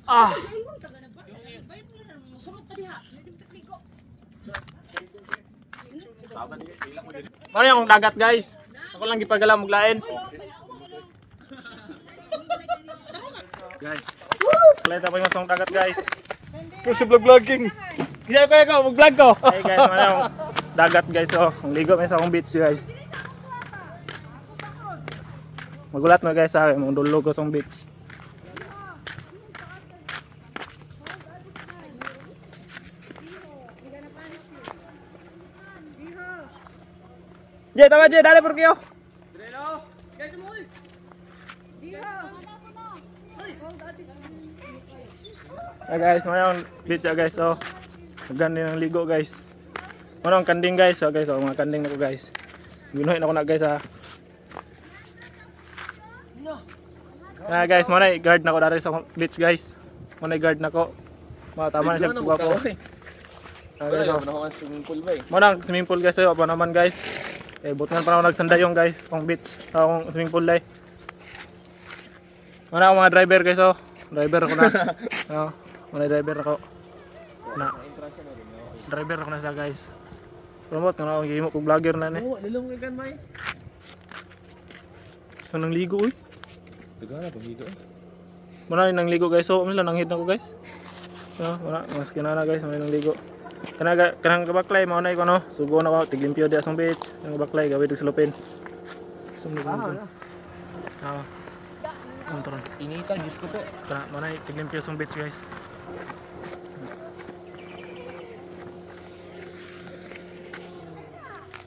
Ah. Mari akong dagat guys. Ako lang gipagala maglain. Guys. Kaleta pa yung masong dagat guys. Kasi vlog-vlogging. Kaya ko mag-vlog ko. Hey guys, mari akong dagat guys oh. Ang ligo may sa akong beach guys. Magulat mo guys sa akin, mong dulo ko sa beach. Jay, tama Jay, dali por kayo. Guys, mayroong beach guys, oh. Maganda ng ligo guys. Mayroong kanding guys, oh guys, oh mga kanding na ko guys. Ginuhin ako na guys ha. Guys, muna guard na ko dari sa beach guys. Muna guard na ko. Tama na siya kuha ko. Muna swimming pool guys, apa naman guys. Eh butuhan pa na ako nagsandayong guys, pang beach, akong swimming pool day. Muna ako mga driver guys oh. Driver ako na. Oh, muna driver ako. Na. Driver ako na siya guys. Promote nga akong gihimo kog vlogger na ni. Oo, nilong ikan may. Kanang ligo uy. Tagana pang ligo. Muna nang ligo guys, so amila nang hit na ko guys. No, muna mas kinana guys, muna nang ligo. Kanang kabaklay mao na ko no. Sugo na ko tiglimpyo di asong beach. Kanang kabaklay gawid og silupin. Sumig na. Ah. Kontrol. Inita Diyos ko po. Kana muna tiglimpyo asong beach guys.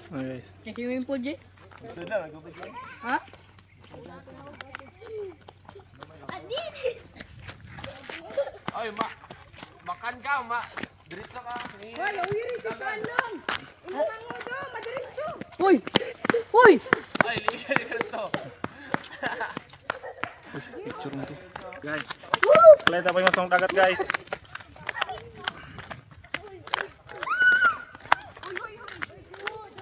Okay guys. Swimming pool, Jay? Ha? Ay, makan ka, diretso ka. Hoy, awiri si Shalom! Umang mo do, madiretso! Hoy! Hoy! Ay, diretso. Picture na to. Guys. Kaleta pa yung masong dagat guys.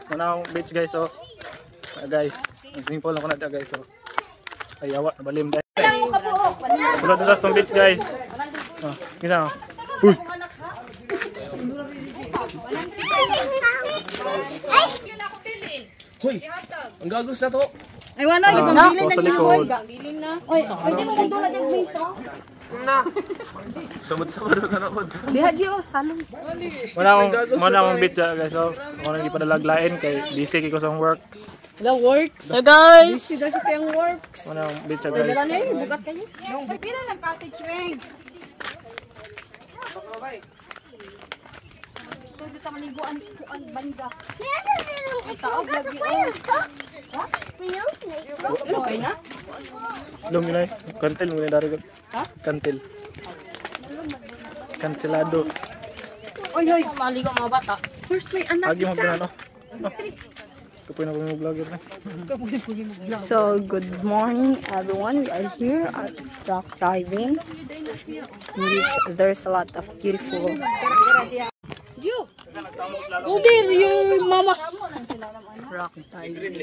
Muna akong beach guys oh. Guys, swimming pool ako na dyan guys oh. Ay awa, nabalim guys. Tulad tong beach guys. Oh, gina oh. Uy! Hoy, ang gagos na to. Ay, wala, yung Ah, pambilin sa na likod. Bilin na. Oy, pwede mo nang dula ng miso? Samad-samad na nakod. Lihat, Jay, oh, salong. Muna akong beach guys oh. Ako nang ipadalaglain kay busy ko sa works. Wala, works. So, guys! Busy daw siya sa yung works. Muna akong beach Wala guys. na yun, bukat kayo. Pila ng cottage, Weng? Pwede ka maniguan ang banda. Ay, taog lagi, oh. Ha? Okay na? Lum yun ay. Kantil mo na dari ko. Ha? Kantil. Kansilado. Oy, oy. Maligo mga bata. First, may anak Agi mo pinano. Kapoy na ko yung vlogger na. So, good morning everyone. We are here at rock diving. There's a lot of beautiful. Diyo! Go there, your mama! Rock diving.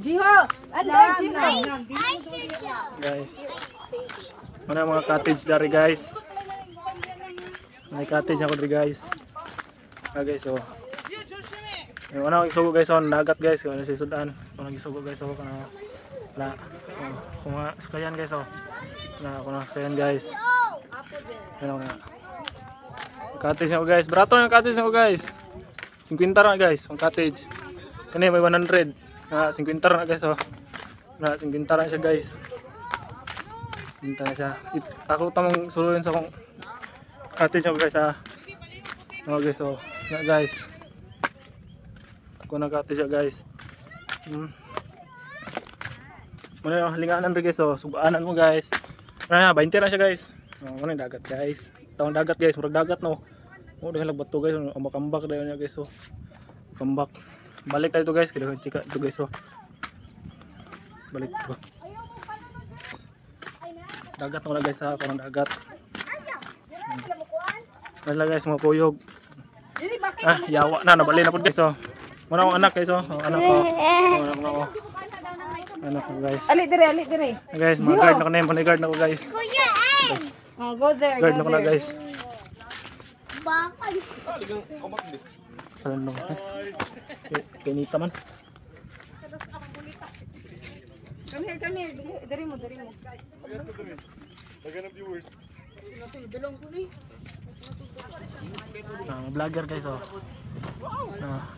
Jiho! Ano, Jiho? Guys. Mana mga cottage dari guys. May cottage ako dari guys. Guys oh. Yung ano isugo guys on dagat guys, kung ano si sudan. Kung isugo guys oh kana na. Kung sakayan guys oh. Na kung sakayan guys. Ano na. Cottage ako guys. Barato yung cottage ako guys. 50 na guys, ang cottage. Kani may 100. Na 50 na guys oh. Na 50 na siya guys. Hinta na siya. Ako tamang suluyin sa kong cottage ako guys ha. Oh guys oh. Na guys. Ako na cottage siya guys. Muna yung halinganan rin guys oh. Subaanan mo guys. Muna na 20 na siya guys. Muna yung dagat guys. Tawang dagat guys. Murag dagat no. Muna yung lagbato guys. Makambak na yun guys oh. Makambak. Balik tayo ito guys. Kailangan chika ito guys oh. Balik ito. Dagat na guys ha. Parang dagat. Wala guys mga kuyog. Ah, yawa na. Nabali na po guys oh. Muna akong anak guys oh. Anak ko. Anak ko. Ano ko guys. Ali dire. Guys, mga guard na ko na yun. Guard na ko guys. Oh, go there, Guard go na ko na there. guys. Bakal. Saan lang. Kinita man. Come here. Dari mo. Vlogger guys oh.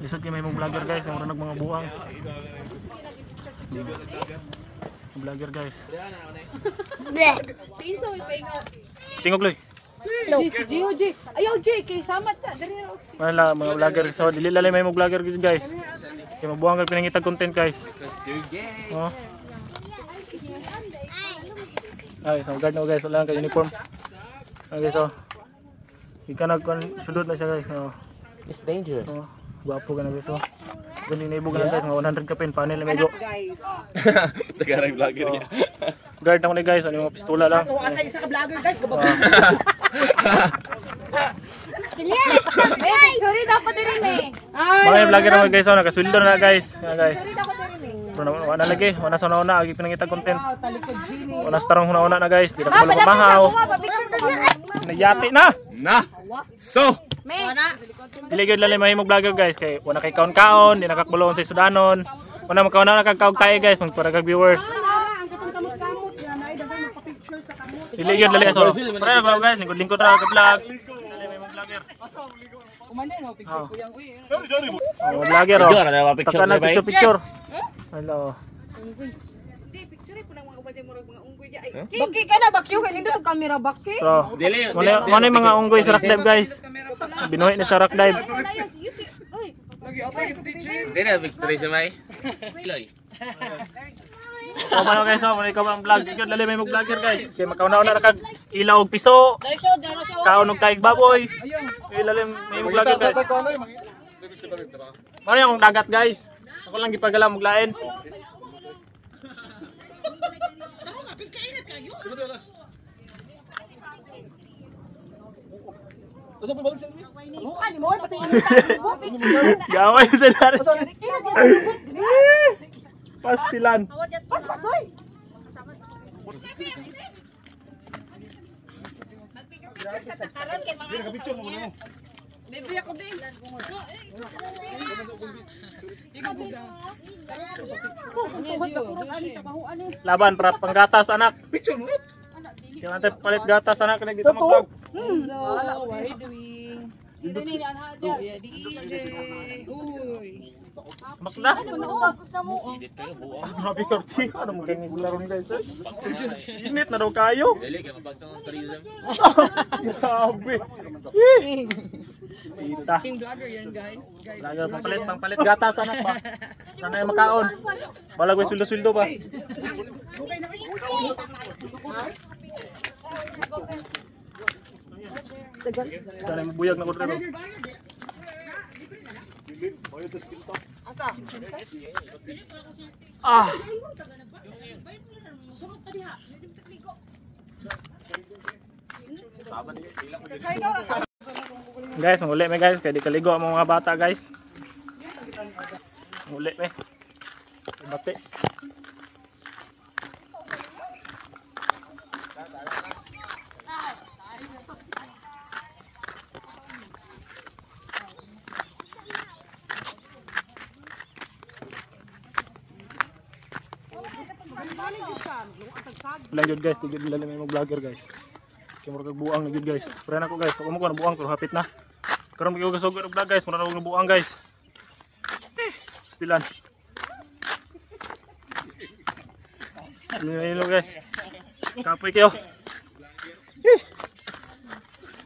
Lisod kayo may mong vlogger guys. Yung marunong mga buang. Vlogger guys. Pinso ipainga. Tingog loy. G. Ayaw G kay samat ta. Dari ra. Wala mga vlogger. So dili lalay may mong vlogger guys. Kaya mabuang kayo pinangitag content guys. Oh. Ay, so guard na ko guys. Wala lang kayo uniform. Okay so. Ika nag-sudot na siya guys. Oh. It's dangerous. Oh. Guwapo ka na guys. Oh. Ganyan na ibo ka na guys. Mga 100 ka pin. Panel na medyo. Guys. Tagarang vlogger niya. Guard na ko na guys. Ano yung mga pistola lang. Asa isa ka vlogger guys, Oh. Sorry dapat din me. Mga yung vlogger naman guys. Oh. Nakasweldo na guys. Yan guys. Sorry dapat din me. Pero wala lagi. Wala sa una-una. Agi pinangitag content. Talikod Gini. Wala sa tarong una-una na guys. Di na ko mahaw. Nagyati na. So, Dili gyud lalay mahimong vlogger guys kay wala kay kaon-kaon, di nakakbulon sa sudanon. Wala man kaon na nakakaog tayo guys para kag viewers. Ang katong kamot yan ay dagay magpa-picture sa kamot. Dili gyud lalay so. Para ba guys, lingkod-lingkod ra ka vlog. Dili mahimong vlogger. Umanday mo picture ko yang uy. Oh, vlogger oh. Picture, ano ba picture Taka na na ba? picture. Hello. Hindi picture po nang mga ubad mo mga unggoy ay. Baki ka na bakyo kay lindo tong camera baki. So, Dili. wala yung mga unggoy sa rock dive guys. Binuhi na sa rock dive. Dili na picture siya may. Loy. So man guys, oh, wala ikaw ang vlog. Di gyud lalay mahimong vlogger guys. Kay makauna na kag ilaw og piso. Kaon og taig baboy. Lalay mahimong vlogger guys. Mano yung dagat guys. Ako lang gipagala og lain. Mukha ni mo pati init. Gaway sa dara. Pastilan. Pasoy. Bibili ako din. Laban para panggatas anak. Yung ate palit gatas anak na dito mag-vlog. So, what are you doing? Sino ni anha dyan? DJ. Uy. Makna. Gusto mo? Grabe ka ti. Ano mo ganyan sila ron guys? Init na daw kayo. Dili kay mapagtong tourism. Grabe. Tita. King vlogger yan guys. Laga pangpalit gatas anak ba. Sana yung makaon. Balag may sweldo pa. Sana yung buyag na ko dito. Asa? Ah. Guys, manguli me guys, kaya di kaligo ang mga bata guys. Manguli me. Bati. Lang yun guys, tigil nila may mga vlogger guys. Kaya mura kag buang na yun guys. Pray na ko guys, pag umukuha na buang pero hapit na. Karon magigugasugo ng vlog guys, mura na buang guys. Stilan. Hello guys. Kapoy kayo.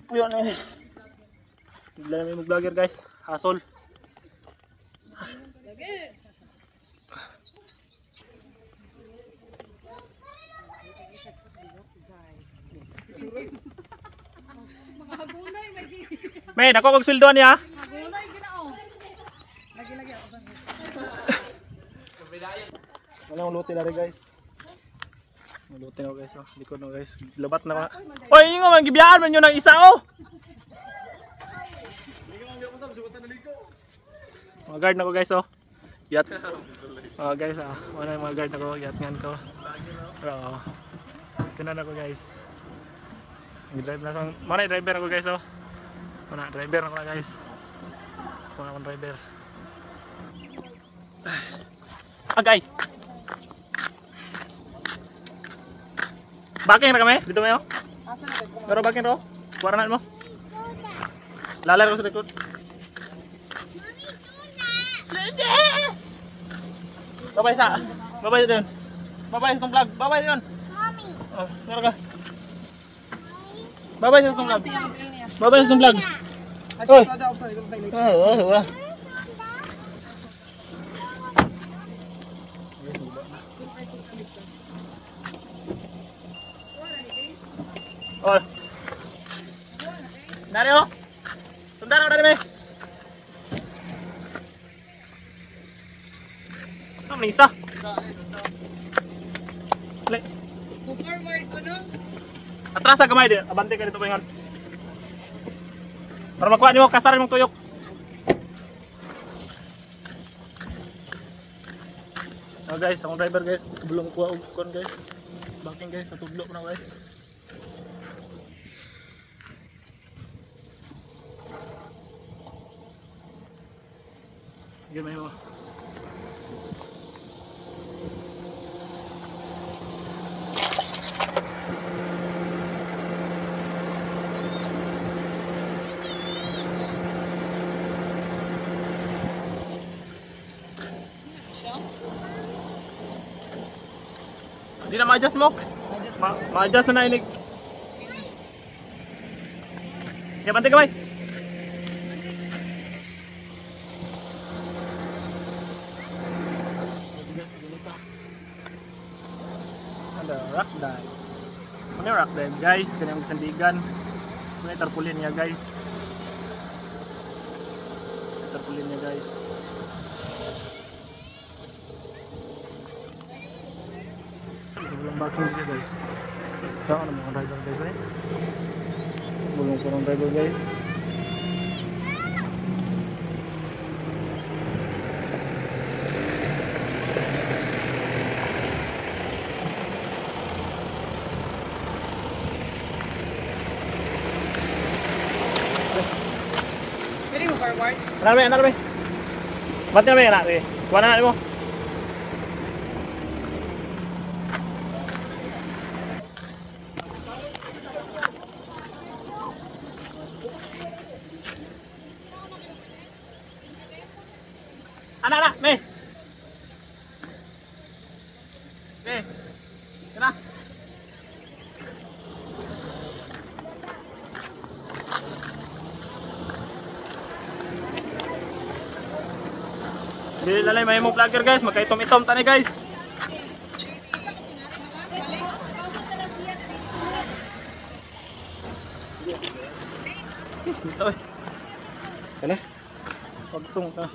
Puyo na yun. Tigil na may mga vlogger guys. Hasol. May, nako kag sweldo niya. Wala akong luti na rin guys. Luti na guys, oh. Likod na guys. Labat na ka. Oy, yung nga, gibiyaan man yun ng isa, oh! Mga guard na ko guys, oh. Yat. Oh guys, wala yung mga guard ako, yatngan ko. Pero, tinan ako guys. Nag-drive na sang, mana driver ako guys oh. Mana driver ako na guys. Mana akong driver. Agay. Baking na kami, dito mayo. Pero baking ro. Kuwaranan mo. Lalay ko sa likod. Babay sa. Babay doon. Babay sa tong vlog. Babay doon. Mommy. Oh, meron ka. Babay sa tong vlog. Babay sa tong vlog. Oy. Oh. Oh. Dari oh. Sundara dari me. Ang isa. Le. Forward ko no? Atras sa gamay din. Abante ka dito paingon. Para makuha nimo kasaran mong tuyok. Oh guys, akong driver guys. Belum kuha og kon guys. Backing guys, natudlo ko na guys. Gimay mo. Hindi na ma-adjust mo? Ma-adjust na nainig. Kaya bante kamay. Ada rock dive. Ano yung rock dive guys? Kanyang sandigan. Ano yung tarpulin niya guys? Tarpulin niya guys. Belum backing juga guys. So, ano mga driver guys eh? Belum kurang driver guys. Pwede mo forward? Ano ba? Ba't na ba yan natin? Kuha na natin mo. Anak, me. Me. Kena. Dili lalay may mo vlogger guys, magkaitom-itom tani guys. Dito eh. Kana? Pagtung ka.